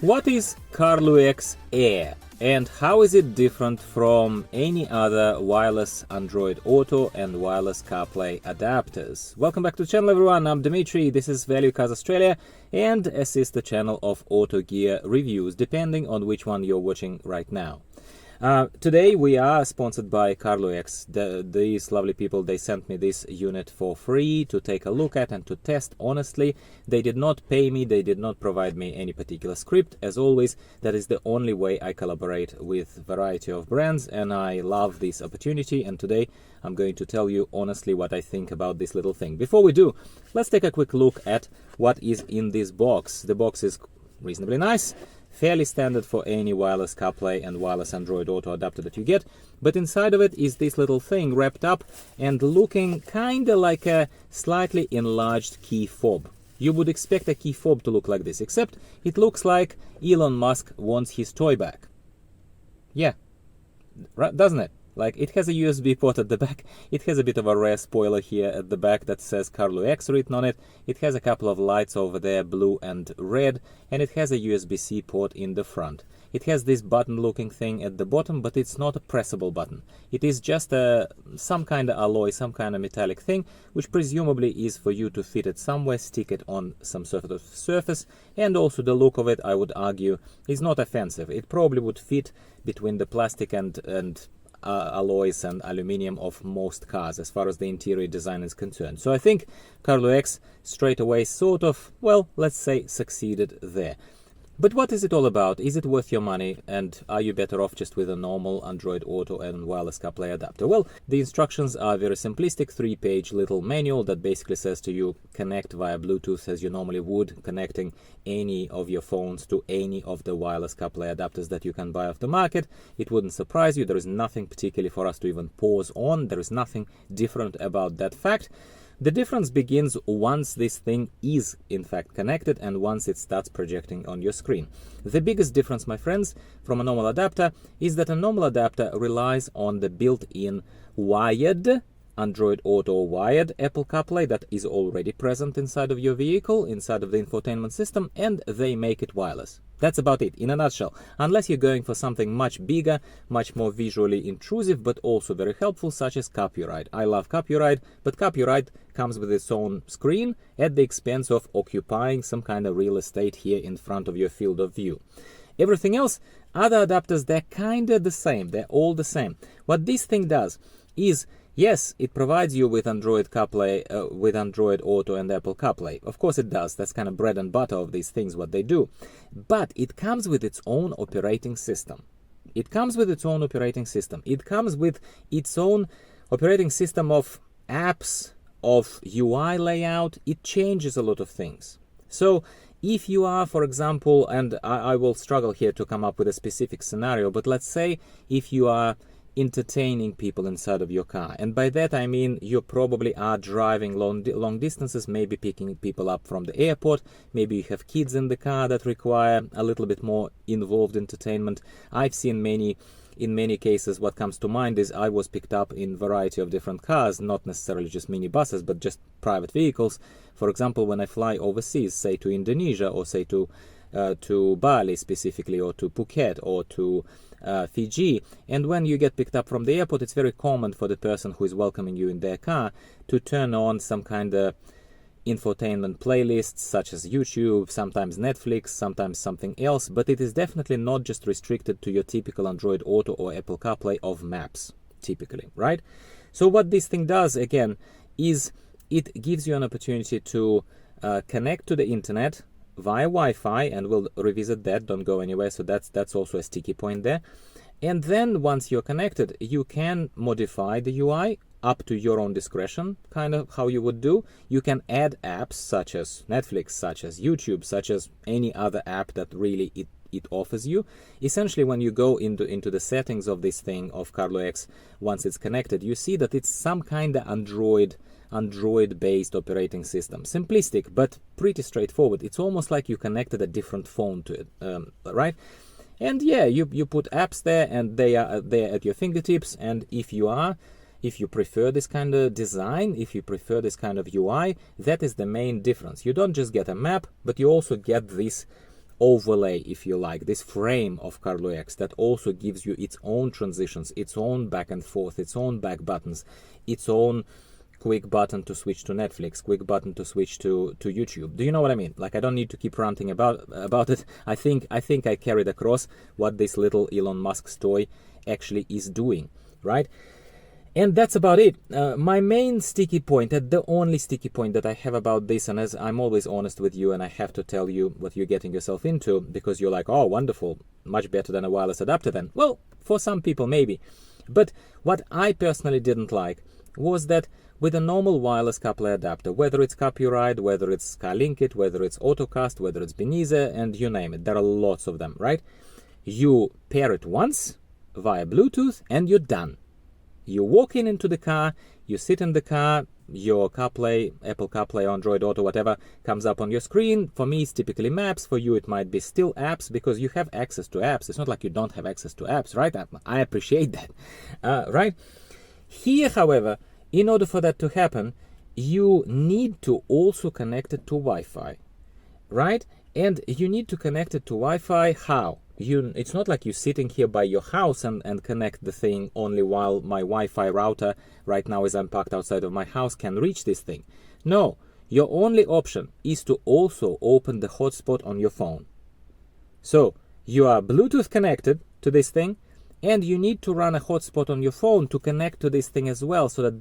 What is CARLUEX AIR and how is it different from any other wireless Android Auto and wireless CarPlay adapters? Welcome back to the channel, everyone. I'm Dimitri, this is ValueCars Australia and this is the channel of auto gear reviews, depending on which one you're watching right now. Today we are sponsored by CARLUEX. These lovely people, they sent me this unit for free to take a look at and to test. Honestly, they did not pay me, they did not provide me any particular script. As always, that is the only way I collaborate with a variety of brands, and I love this opportunity. And today I'm going to tell you honestly what I think about this little thing. Before we do, let's take a quick look at what is in this box. The box is reasonably nice, fairly standard for any wireless CarPlay and wireless Android Auto adapter that you get, but inside of it is this little thing wrapped up and looking kinda like a slightly enlarged key fob. You would expect a key fob to look like this, except it looks like Elon Musk wants his toy back. Yeah, right, doesn't it? Like, it has a USB port at the back, it has a bit of a rare spoiler here at the back that says CARLUEX written on it, it has a couple of lights over there, blue and red, and it has a USB-C port in the front. It has this button-looking thing at the bottom, but it's not a pressable button. It is just some kind of alloy, some kind of metallic thing, which presumably is for you to fit it somewhere, stick it on some sort of surface, and also the look of it, I would argue, is not offensive. It probably would fit between the plastic and alloys and aluminium of most cars as far as the interior design is concerned. So I think CARLUEX straight away sort of, well, let's say succeeded there. But what is it all about? Is it worth your money? And are you better off just with a normal Android Auto and wireless CarPlay adapter? Well, the instructions are very simplistic, 3-page little manual that basically says to you, connect via Bluetooth as you normally would, connecting any of your phones to any of the wireless CarPlay adapters that you can buy off the market. It wouldn't surprise you. There is nothing particularly for us to even pause on. There is nothing different about that fact. The difference begins once this thing is in fact connected and once it starts projecting on your screen. The biggest difference, my friends, from a normal adapter is that a normal adapter relies on the built-in wired Android Auto wired Apple CarPlay that is already present inside of your vehicle, inside of the infotainment system, and they make it wireless. That's about it, in a nutshell, unless you're going for something much bigger, much more visually intrusive, but also very helpful, such as Carpuride. I love Carpuride, but Carpuride comes with its own screen at the expense of occupying some kind of real estate here in front of your field of view. Everything else, other adapters, they're kind of the same, they're all the same. What this thing does is, yes, it provides you with Android CarPlay, with Android Auto and Apple CarPlay. Of course it does. That's kind of bread and butter of these things, what they do. But it comes with its own operating system. It comes with its own operating system. It comes with its own operating system of apps, of UI layout. It changes a lot of things. So if you are, for example, and I will struggle here to come up with a specific scenario, but let's say if you are entertaining people inside of your car, and by that I mean you probably are driving long distances, maybe picking people up from the airport, maybe you have kids in the car that require a little bit more involved entertainment. I've seen in many cases, what comes to mind is I was picked up in a variety of different cars, not necessarily just minibuses, but just private vehicles. For example, when I fly overseas, say to Indonesia, or say to Bali specifically, or to Phuket, or to Fiji, and when you get picked up from the airport, it's very common for the person who is welcoming you in their car to turn on some kind of infotainment playlists such as YouTube, sometimes Netflix, sometimes something else, but it is definitely not just restricted to your typical Android Auto or Apple CarPlay of maps, typically, right? So what this thing does, again, is it gives you an opportunity to connect to the internet via Wi-Fi, and we'll revisit that, don't go anywhere, so that's also a sticky point there. And then once you're connected, you can modify the UI up to your own discretion, kind of how you would do. You can add apps such as Netflix, such as YouTube, such as any other app that really it offers you. Essentially, when you go into the settings of this thing, of CARLUEX, once it's connected, you see that it's some kind of Android-based operating system. Simplistic, but pretty straightforward. It's almost like you connected a different phone to it, right? And yeah, you put apps there, and they are there at your fingertips. And if you prefer this kind of design, if you prefer this kind of UI, that is the main difference. You don't just get a map, but you also get this overlay, if you like, this frame of CARLUEX that also gives you its own transitions, its own back and forth, its own back buttons, its own quick button to switch to Netflix, quick button to switch to YouTube. Do you know what I mean? Like, I don't need to keep ranting about it. I think I carried across what this little Elon Musk's toy actually is doing, right? And that's about it. My main sticky point, the only sticky point that I have about this, and as I'm always honest with you and I have to tell you what you're getting yourself into, because you're like, oh, wonderful, much better than a wireless adapter then. Well, for some people maybe. But what I personally didn't like was that with a normal wireless Carplay adapter, whether it's Carpuride, whether it's SkyLink, whether it's OTTOCAST, whether it's Beniza, and you name it, there are lots of them, right? You pair it once via Bluetooth and you're done. You walk into the car, you sit in the car, your CarPlay, Apple CarPlay, Android Auto, whatever, comes up on your screen. For me, it's typically maps. For you, it might be still apps, because you have access to apps. It's not like you don't have access to apps, right? I appreciate that, right? Here, however, in order for that to happen, you need to also connect it to Wi-Fi, right? And you need to connect it to Wi-Fi. How? It's not like you're sitting here by your house and connect the thing only while my Wi-Fi router right now, as I'm parked outside of my house, can reach this thing. No, your only option is to also open the hotspot on your phone. So you are Bluetooth connected to this thing, and you need to run a hotspot on your phone to connect to this thing as well, so that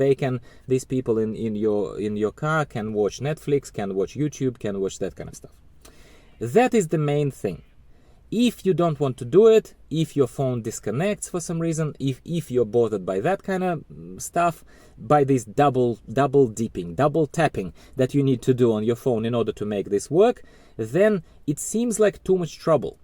these people in your car can watch Netflix, can watch YouTube, can watch that kind of stuff. That is the main thing. If you don't want to do it, if your phone disconnects for some reason, if you're bothered by that kind of stuff, by this double dipping, double tapping that you need to do on your phone in order to make this work, then it seems like too much trouble.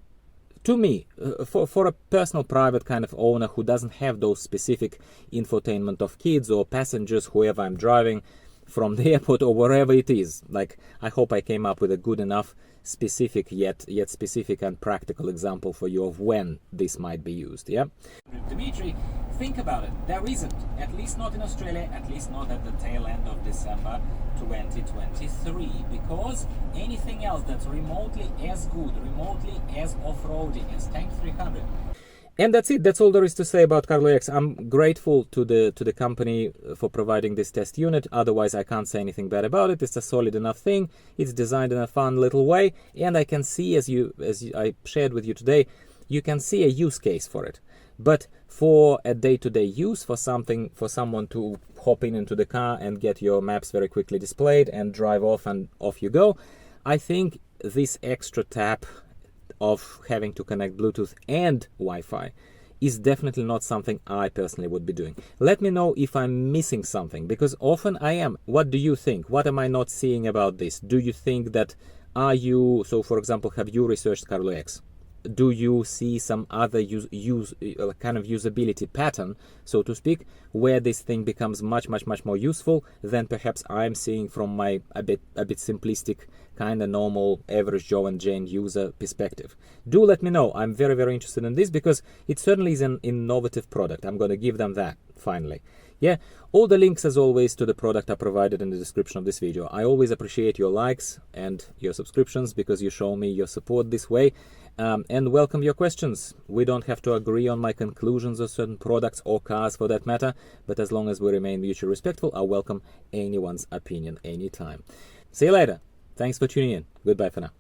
To me, for a personal private kind of owner who doesn't have those specific infotainment of kids or passengers, whoever I'm driving from the airport or wherever it is. Like, I hope I came up with a good enough specific yet specific and practical example for you of when this might be used. Yeah, Dimitri, think about it. There isn't, at least not in Australia, at least not at the tail end of December 2023, because anything else that's remotely as good, remotely as off-roady as Tank 300. And that's it. That's all there is to say about CARLUEX. I'm grateful to the company for providing this test unit. Otherwise, I can't say anything bad about it. It's a solid enough thing. It's designed in a fun little way, and I can see, as I shared with you today, you can see a use case for it. But for a day-to-day use, for someone to hop into the car and get your maps very quickly displayed and drive off and off you go, I think this extra tap of having to connect Bluetooth and Wi-Fi is definitely not something I personally would be doing. Let me know if I'm missing something, because often I am. What do you think? What am I not seeing about this? Do you think that, so for example, have you researched CARLUEX? Do you see some other kind of usability pattern, so to speak, where this thing becomes much more useful than perhaps I'm seeing from my a bit simplistic, kind of normal, average Joe and Jane user perspective? Do let me know. I'm very interested in this, because it certainly is an innovative product. I'm going to give them that finally. Yeah, all the links, as always, to the product are provided in the description of this video. I always appreciate your likes and your subscriptions, because you show me your support this way. And welcome your questions. We don't have to agree on my conclusions of certain products or cars for that matter, but as long as we remain mutually respectful, I welcome anyone's opinion anytime. See you later. Thanks for tuning in. Goodbye for now.